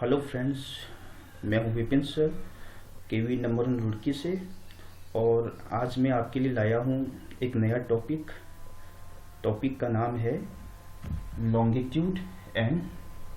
Hello friends, मैं हूं Vipin sir, केवी number 1 Roorkee से। और आज मैं आपके लिए लाया हूं एक नया टॉपिक का नाम है लॉन्गिट्यूड एंड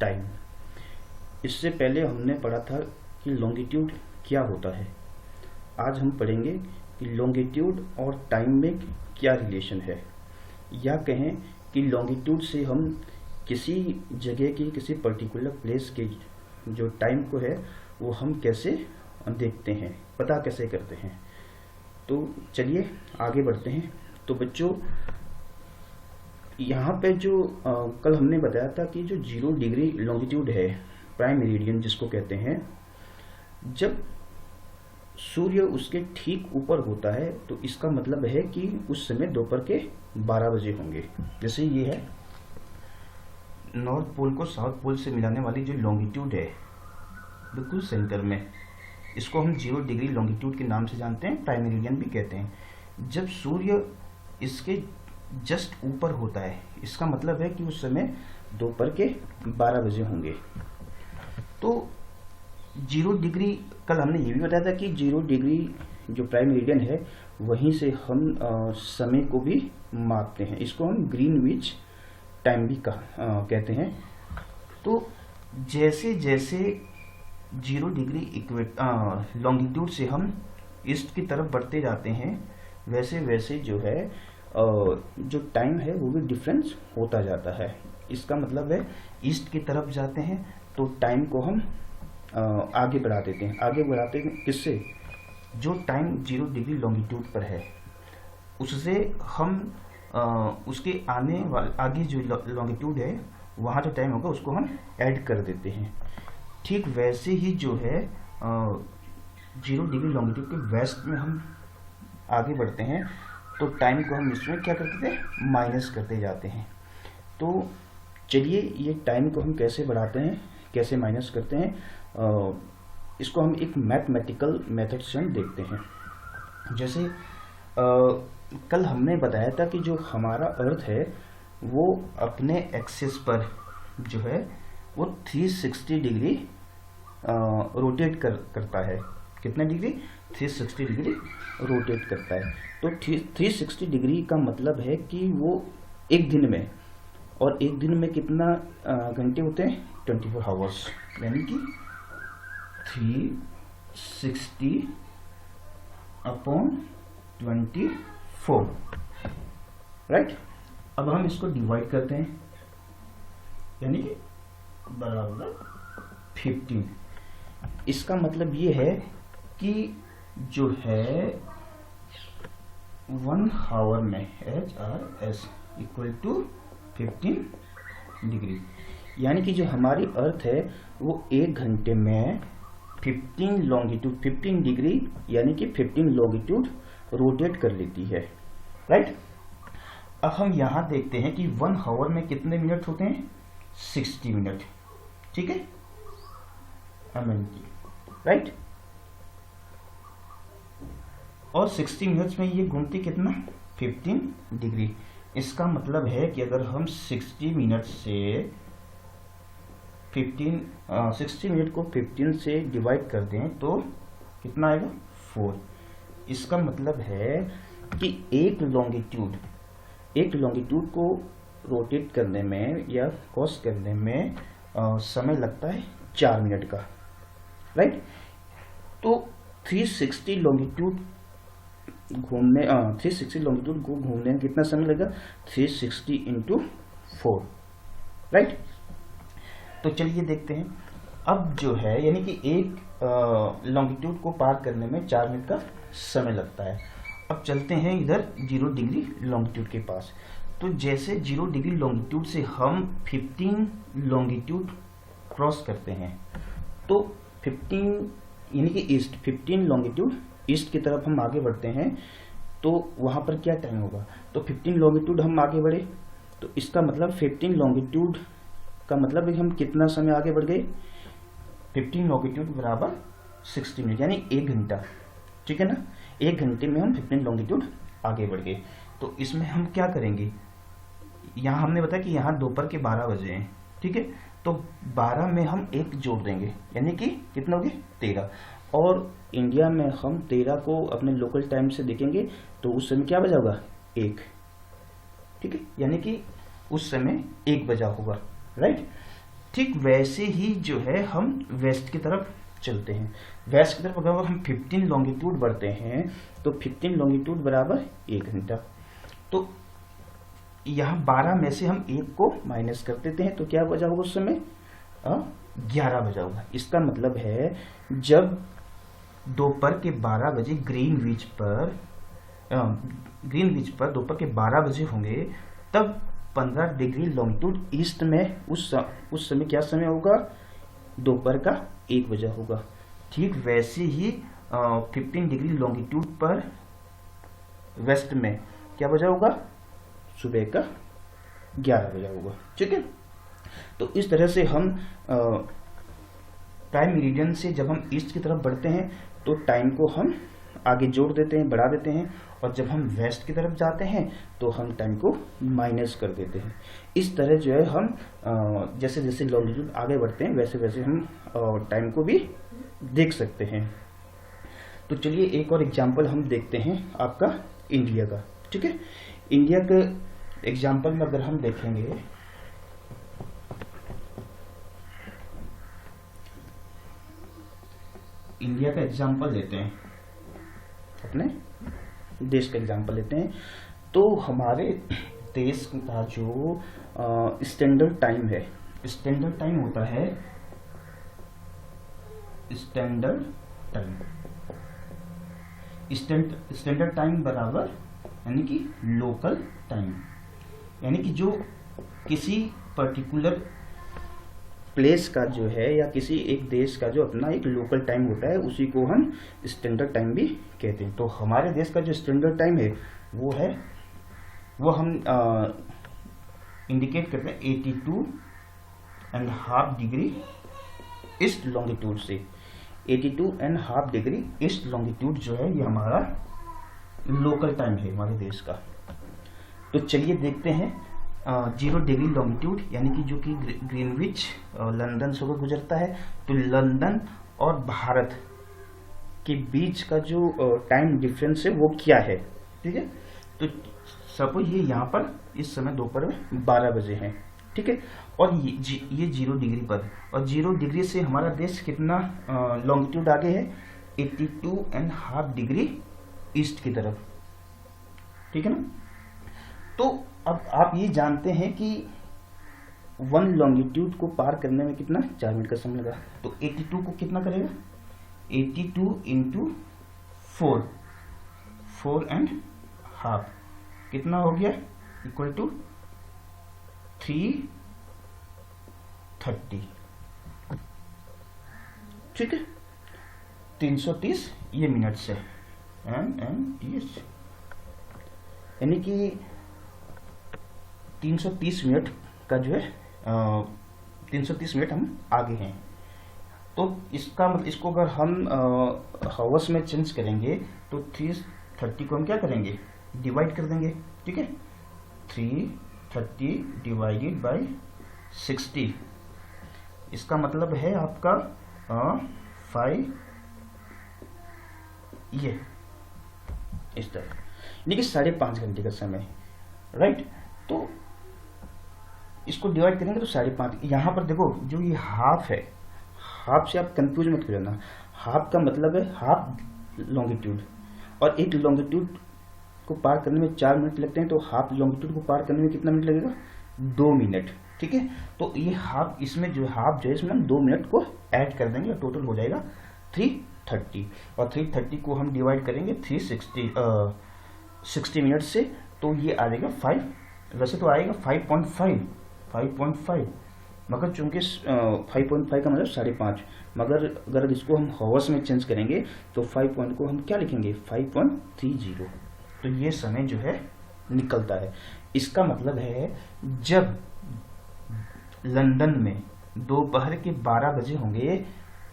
टाइम। इससे पहले हमने पढ़ा था कि लॉन्गिट्यूड क्या होता है। आज हम पढ़ेंगे कि लॉन्गिट्यूड और टाइम में क्या रिलेशन है, या कहें कि लॉन्गिट्यूड से हम किसी जगह की किसी पर्टिकुलर प्लेस के जो टाइम को है वो हम कैसे देखते हैं, पता कैसे करते हैं। तो चलिए आगे बढ़ते हैं। तो बच्चों, यहाँ पे जो कल हमने बताया था कि जो 0 डिग्री लॉन्गिट्यूड है, प्राइम मेरिडियन जिसको कहते हैं, जब सूर्य उसके ठीक ऊपर होता है तो इसका मतलब है कि उस समय दोपहर के 12 बजे होंगे। जैसे ये है नॉर्थ पोल को साउथ पोल से मिलाने वाली जो लॉन्गिट्यूड है बिल्कुल सेंटर में, इसको हम 0 डिग्री लॉन्गिट्यूड के नाम से जानते हैं, प्राइम मेरिडियन भी कहते हैं। जब सूर्य इसके जस्ट ऊपर होता है इसका मतलब है कि उस समय दोपहर के 12 बजे होंगे। तो 0 डिग्री, कल हमने ये भी बताया था कि 0 डिग्री जो प्राइम मेरिडियन है वहीं से हम समय को भी मापते हैं। इसको हम ग्रीनविच टाइम भी कहते हैं। तो जैसे जैसे 0 डिग्री लॉन्गिट्यूड से हम ईस्ट की तरफ बढ़ते जाते हैं वैसे वैसे जो है जो टाइम है वो भी डिफरेंस होता जाता है। इसका मतलब है ईस्ट की तरफ जाते हैं तो टाइम को हम आगे बढ़ा देते हैं। आगे बढ़ाते हैं किससे? जो टाइम 0 डिग्री लॉन्गिट्यूड पर है उससे हम उसके आगे जो लॉन्गिट्यूड है वहाँ जो टाइम होगा उसको हम ऐड कर देते हैं। ठीक वैसे ही जो है 0 डिग्री लॉन्गिट्यूड के वेस्ट में हम आगे बढ़ते हैं तो टाइम को हम इसमें क्या करते थे, माइनस करते जाते हैं। तो चलिए ये टाइम को हम कैसे बढ़ाते हैं, कैसे माइनस करते हैं, इसको हम एक मैथमेटिकल मेथड से हम देखते हैं। जैसे कल हमने बताया था कि जो हमारा अर्थ है वो अपने एक्सिस पर जो है वो 360 डिग्री रोटेट करता है। कितना डिग्री? 360 डिग्री रोटेट करता है। तो 360 डिग्री का मतलब है कि वो एक दिन में, और एक दिन में कितना घंटे होते हैं? 24 आवर्स, यानी कि 360 अपॉन 24, राइट। अब हम इसको डिवाइड करते हैं, यानी कि बराबर 15। इसका मतलब ये है कि जो है 1 आवर में HRS इक्वल टू 15 डिग्री, यानी कि जो हमारी अर्थ है वो एक घंटे में 15 डिग्री यानी कि 15 लॉन्गिट्यूड रोटेट कर लेती है, राइट। अब हम यहाँ देखते हैं कि 1 आवर में कितने मिनट होते हैं? 60 मिनट, ठीक है, राइट। और 60 मिनट्स में ये घूमती कितना? 15 डिग्री। इसका मतलब है कि अगर हम 60 मिनट को 15 से डिवाइड कर दें तो कितना आएगा? 4। इसका मतलब है कि एक लॉन्गिट्यूड को रोटेट करने में या क्रॉस करने में समय लगता है 4 मिनट का, राइट। तो 360 लॉन्गिट्यूड को घूमने में कितना समय लगेगा? 360 इंटू 4, राइट। तो चलिए देखते हैं। अब जो है यानी कि एक लॉन्गिट्यूड को पार करने में 4 मिनट का समय लगता है। अब चलते हैं इधर 0 डिग्री लॉन्गिट्यूड के पास। तो जैसे 0 डिग्री लॉन्गिट्यूड से हम 15 लॉन्गिट्यूड क्रॉस करते हैं तो 15 यानी कि ईस्ट, 15 लॉन्गिट्यूड ईस्ट की तरफ हम आगे बढ़ते हैं तो वहाँ पर क्या टाइम होगा? तो 15 लॉन्गिट्यूड हम आगे बढ़े तो इसका मतलब 15 लॉन्गिट्यूड का मतलब है कि हम कितना समय आगे बढ़ गए? 15 लॉन्गिट्यूड बराबर 60 मिनट, यानी 1 घंटा, ठीक है ना। 1 घंटे में हम 15 लॉन्गिट्यूड आगे बढ़ गए। तो इसमें हम क्या करेंगे? यहाँ हमने बताया कि यहाँ दोपहर के 12 बजे हैं, ठीक है। तो 12 में हम 1 जोड़ देंगे, यानी कि कितना हो गया 13। और इंडिया में हम 13 को अपने लोकल टाइम से देखेंगे तो उस समय क्या बजा होगा 1, ठीक है, यानी कि उस समय 1 बजा होगा, राइट। ठीक वैसे ही जो है हम वेस्ट की तरफ चलते हैं। वेस्ट की तरफ अगर हम 15 लॉन्गिट्यूड बढ़ते हैं तो 15 लॉन्गिट्यूड बराबर 1 घंटा। तो यहाँ 12 में से हम 1 को माइनस कर देते हैं तो क्या बजा होगा उस समय 11 बजा होगा। इसका मतलब है जब दोपहर के 12 बजे ग्रीनविच पर दोपहर के 12 बजे होंगे तब 15 डिग्री लॉन्गिट्यूड ईस्ट में उस समय क्या समय होगा, दोपहर का 1 बजा होगा। ठीक वैसे ही 15 डिग्री लॉन्गिट्यूड पर वेस्ट में क्या बजा होगा, सुबह का 11 बजा होगा, ठीक है। तो इस तरह से हम प्राइम मेरिडियन से जब हम ईस्ट की तरफ बढ़ते हैं तो टाइम को हम आगे जोड़ देते हैं, बढ़ा देते हैं, और जब हम वेस्ट की तरफ जाते हैं तो हम टाइम को माइनस कर देते हैं। इस तरह जो है हम जैसे जैसे लॉन्गिट्यूड आगे बढ़ते हैं वैसे वैसे हम टाइम को भी देख सकते हैं। तो चलिए एक और एग्जांपल हम देखते हैं आपका इंडिया का, ठीक है। इंडिया के एग्जांपल में अगर हम देखेंगे इंडिया का एग्जांपल लेते हैं, अपने देश का एग्जांपल लेते हैं, तो हमारे देश का जो स्टैंडर्ड टाइम है, स्टैंडर्ड टाइम होता है स्टैंडर्ड टाइम बराबर यानी कि लोकल टाइम, यानी कि जो किसी पर्टिकुलर प्लेस का जो है या किसी एक देश का जो अपना एक लोकल टाइम होता है उसी को हम स्टैंडर्ड टाइम भी कहते हैं। तो हमारे देश का जो स्टैंडर्ड टाइम है वो हम इंडिकेट करते हैं 82.5 डिग्री ईस्ट लॉन्गिट्यूड से। 82.5 डिग्री ईस्ट लॉन्गिट्यूड जो है ये हमारा लोकल टाइम है हमारे देश का। तो चलिए देखते हैं 0 डिग्री लॉन्गिट्यूड यानी कि जो कि ग्रीनविच लंदन से होकर गुजरता है, तो लंदन और भारत के बीच का जो टाइम डिफरेंस है वो क्या है, ठीक है। तो सपोज ये यहाँ पर इस समय दोपहर में 12 बजे हैं, ठीक है, और ये 0 डिग्री पर, और 0 डिग्री से हमारा देश कितना लॉन्गिट्यूड आगे है 82.5 डिग्री ईस्ट की तरफ, ठीक है ना। तो अब आप ये जानते हैं कि 1 लॉन्गिट्यूड को पार करने में कितना 4 मिनट का समय लगा, तो 82 को कितना करेगा 82 इंटू 4.5 कितना हो गया इक्वल टू 330, ठीक है, 330 ये मिनट से MMTS, यानी कि 330 मिनट का जो है 330 मिनट हम आगे हैं। तो इसका मतलब इसको अगर हम हावर्स में चेंज करेंगे तो 330 को हम क्या करेंगे डिवाइड कर देंगे, ठीक है, 330 डिवाइडेड बाय 60, इसका मतलब है आपका 5 ये इस तरह, यानी कि 5.5 घंटे का समय, राइट। तो इसको डिवाइड करेंगे तो 5.5, यहाँ पर देखो जो ये हाफ है, हाफ से आप कंफ्यूज मत हो जाना, हाफ का मतलब है हाफ लॉन्गिट्यूड, और एक लॉन्गिट्यूड को पार करने में 4 मिनट लगते हैं, तो हाफ लॉन्गिट्यूड को पार करने में कितना मिनट लगेगा 2 मिनट, ठीक है। तो ये हाफ इसमें जो हाफ जो है इसमें हम 2 मिनट को ऐड कर देंगे, टोटल हो जाएगा 330, और 330 को हम डिवाइड करेंगे 60 मिनट से, तो ये आ जाएगा 5, वैसे तो आएगा 5.5, मगर चूंकि 5.5 का मतलब 5.5, मगर अगर इसको हम हावर्स में चेंज करेंगे तो 5 पॉइंट को हम क्या लिखेंगे 5.30, तो ये समय जो है निकलता है। इसका मतलब है जब लंदन में दोपहर के 12 बजे होंगे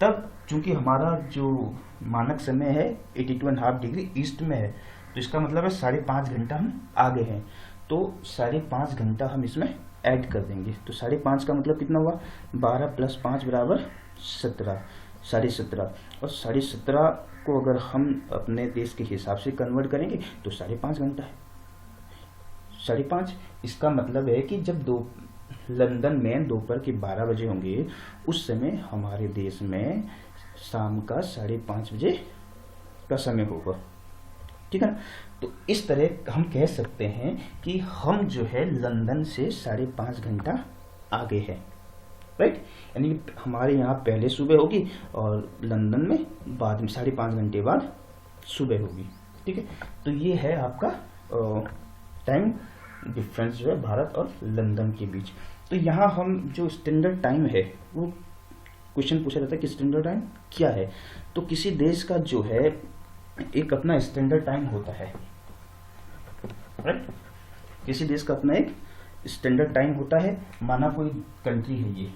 तब चूंकि हमारा जो मानक समय है 82.5 डिग्री ईस्ट में है, तो इसका मतलब है 5.5 घंटा हम आगे हैं, तो 5.5 घंटा हम इसमें ऐड कर देंगे। तो 5.5 का मतलब कितना हुआ, 12 + 5 = 17, 17.5। और 17.5 को अगर हम अपने देश के हिसाब से कन्वर्ट करेंगे तो 5.5 घंटा है। 5.5 इसका मतलब है कि जब लंदन में दोपहर के 12 बजे होंगे, उस समय हमारे देश में शाम का 5:30 बजे का समय होगा, ठीक है ना। तो इस तरह हम कह सकते हैं कि हम जो है लंदन से 5.5 घंटा आगे है, राइट। यानी कि हमारे यहाँ पहले सुबह होगी और लंदन में बाद में 5.5 घंटे बाद सुबह होगी, ठीक है। तो ये है आपका टाइम डिफरेंस जो है भारत और लंदन के बीच। तो यहाँ हम जो स्टैंडर्ड टाइम है, वो क्वेश्चन पूछा जाता है कि स्टैंडर्ड टाइम क्या है। तो किसी देश का जो है एक अपना स्टैंडर्ड टाइम होता है, राइट। किसी देश का अपना एक स्टैंडर्ड टाइम होता है। माना कोई कंट्री है ये,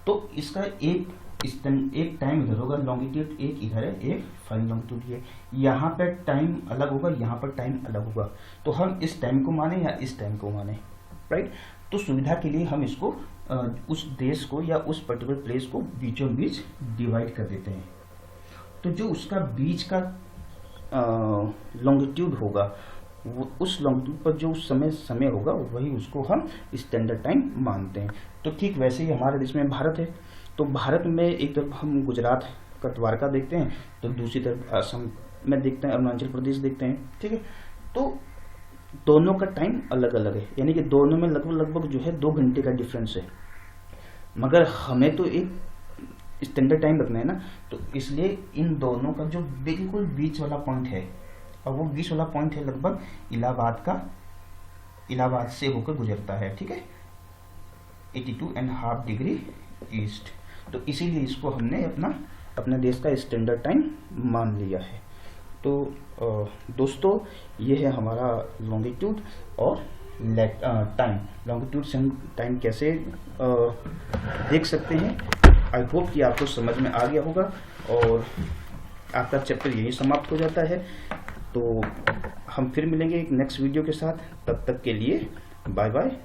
तो इसका एक टाइम इधर होगा, लॉन्गिट्यूड एक इधर है, एक फाइन लॉन्गिट्यूड ये, यहाँ पर टाइम अलग होगा, यहाँ पर टाइम अलग होगा। तो हम इस टाइम को माने या इस टाइम को माने, राइट। तो सुविधा के लिए हम इसको उस देश को या उस पर्टिकुलर प्लेस को बीचों बीच डिवाइड कर देते हैं। तो जो उसका बीच का लॉन्गिट्यूड होगा, वो उस लॉन्गिट्यूड पर जो उस समय होगा, वही उसको हम स्टैंडर्ड टाइम मानते हैं। तो ठीक वैसे ही हमारे देश में भारत है। तो भारत में एक तरफ हम गुजरात का द्वारका देखते हैं, तो दूसरी तरफ असम में देखते हैं, अरुणाचल प्रदेश देखते हैं, ठीक है। तो दोनों का टाइम अलग अलग है, यानी कि दोनों में लगभग जो है 2 घंटे का डिफरेंस है। मगर हमें तो एक स्टैंडर्ड टाइम रखना है ना, तो इसलिए इन दोनों का जो बिल्कुल बीच वाला पॉइंट है, और वो बीच वाला पॉइंट है लगभग इलाहाबाद से होकर गुजरता है, ठीक है, 82.5 डिग्री ईस्ट। तो इसीलिए इसको हमने अपने देश का स्टैंडर्ड टाइम मान लिया है। तो दोस्तों, ये है हमारा लॉन्गिट्यूड और टाइम। लॉन्गिट्यूड से हम टाइम कैसे देख सकते हैं। आई होप कि आपको समझ में आ गया होगा और आपका चैप्टर यही समाप्त हो जाता है। तो हम फिर मिलेंगे एक नेक्स्ट वीडियो के साथ। तब तक के लिए बाय बाय।